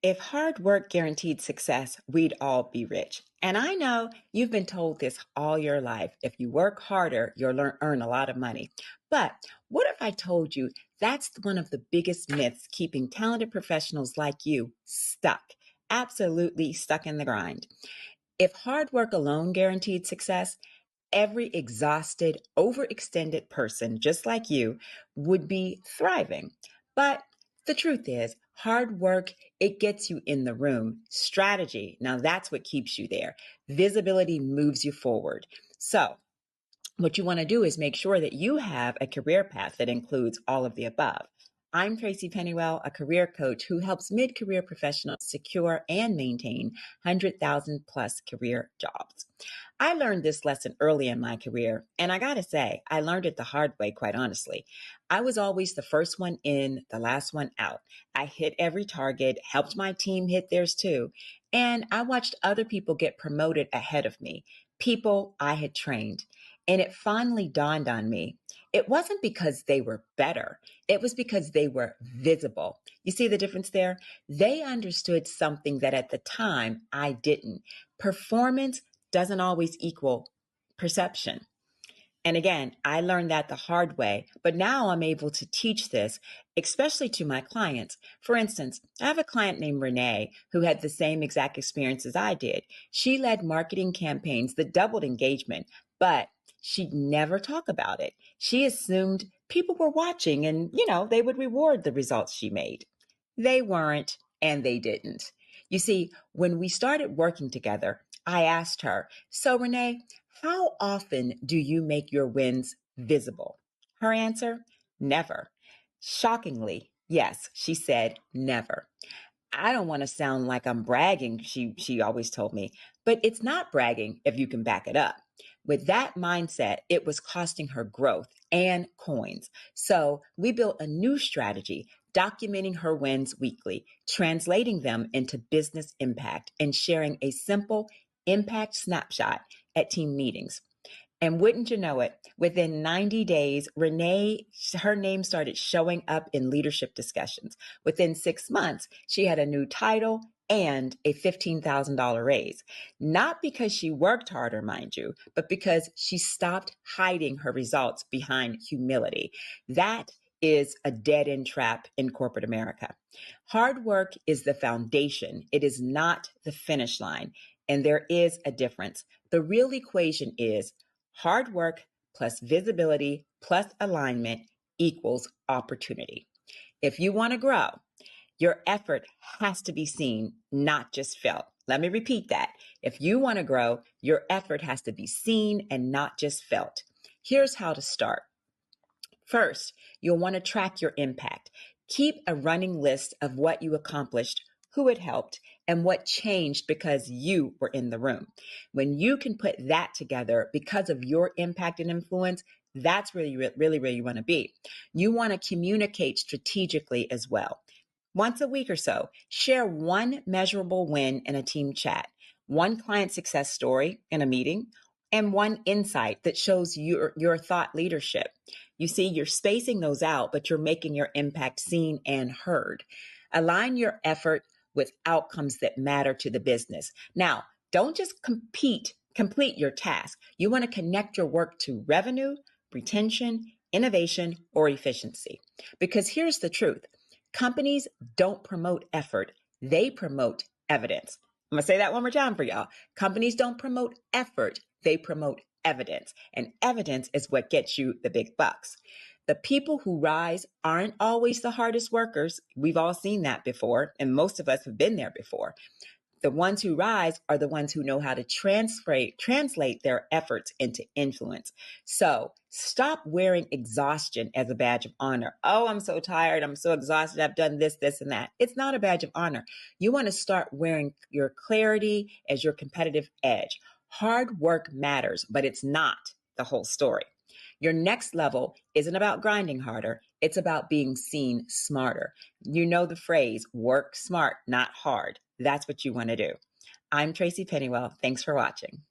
If hard work guaranteed success, we'd all be rich. And I know you've been told this all your life. If you work harder, you'll earn a lot of money. But what if I told you that's one of the biggest myths keeping talented professionals like you stuck, absolutely stuck in the grind? If hard work alone guaranteed success, every exhausted, overextended person just like you would be thriving. But the truth is, hard work, it gets you in the room. Strategy, now that's what keeps you there. Visibility moves you forward. So, what you want to do is make sure that you have a career path that includes all of the above. I'm Tracey Pennywell, a career coach who helps mid career professionals secure and maintain 100,000 plus career jobs. I learned this lesson early in my career, and I gotta say, I learned it the hard way, quite honestly. I was always the first one in, the last one out. I hit every target, helped my team hit theirs too, and I watched other people get promoted ahead of me, people I had trained. And it finally dawned on me. It wasn't because they were better. It was because they were visible. You see the difference there? They understood something that at the time I didn't. Performance doesn't always equal perception. And again, I learned that the hard way, but now I'm able to teach this, especially to my clients. For instance, I have a client named Renee who had the same exact experience as I did. She led marketing campaigns that doubled engagement, but she'd never talk about it. She assumed people were watching and, they would reward the results she made. They weren't, and they didn't. You see, when we started working together, I asked her, "So, Renee, how often do you make your wins visible?" Her answer, never. Shockingly, yes, she said never. I don't want to sound like I'm bragging, she always told me, but it's not bragging if you can back it up. With that mindset, it was costing her growth and coins. So we built a new strategy, documenting her wins weekly, translating them into business impact, and sharing a simple impact snapshot at team meetings. And wouldn't you know it, within 90 days, Renee, her name started showing up in leadership discussions. Within 6 months, she had a new title and a $15,000 raise. Not because she worked harder, mind you, but because she stopped hiding her results behind humility. That is a dead end trap in corporate America. Hard work is the foundation. It is not the finish line. And there is a difference. The real equation is hard work plus visibility plus alignment equals opportunity. If you want to grow, your effort has to be seen, not just felt. Let me repeat that. If you want to grow, your effort has to be seen and not just felt. Here's how to start. First, you'll want to track your impact. Keep a running list of what you accomplished, who it helped, and what changed because you were in the room. When you can put that together because of your impact and influence, that's where you really, where you want to be. You want to communicate strategically as well. Once a week or so, share one measurable win in a team chat, one client success story in a meeting, and one insight that shows your thought leadership. You see, you're spacing those out, but you're making your impact seen and heard. Align your effort with outcomes that matter to the business. Now, don't just complete your task. You want to connect your work to revenue, retention, innovation, or efficiency. Because here's the truth. Companies don't promote effort. They promote evidence. I'm going to say that one more time for y'all. Companies don't promote effort. They promote evidence. And evidence is what gets you the big bucks. The people who rise aren't always the hardest workers. We've all seen that before, and most of us have been there before. The ones who rise are the ones who know how to translate their efforts into influence. So stop wearing exhaustion as a badge of honor. Oh, I'm so tired. I'm so exhausted. I've done this, this, and that. It's not a badge of honor. You want to start wearing your clarity as your competitive edge. Hard work matters, but it's not the whole story. Your next level isn't about grinding harder. It's about being seen smarter. You know the phrase, work smart, not hard. That's what you want to do. I'm Tracey Pennywell. Thanks for watching.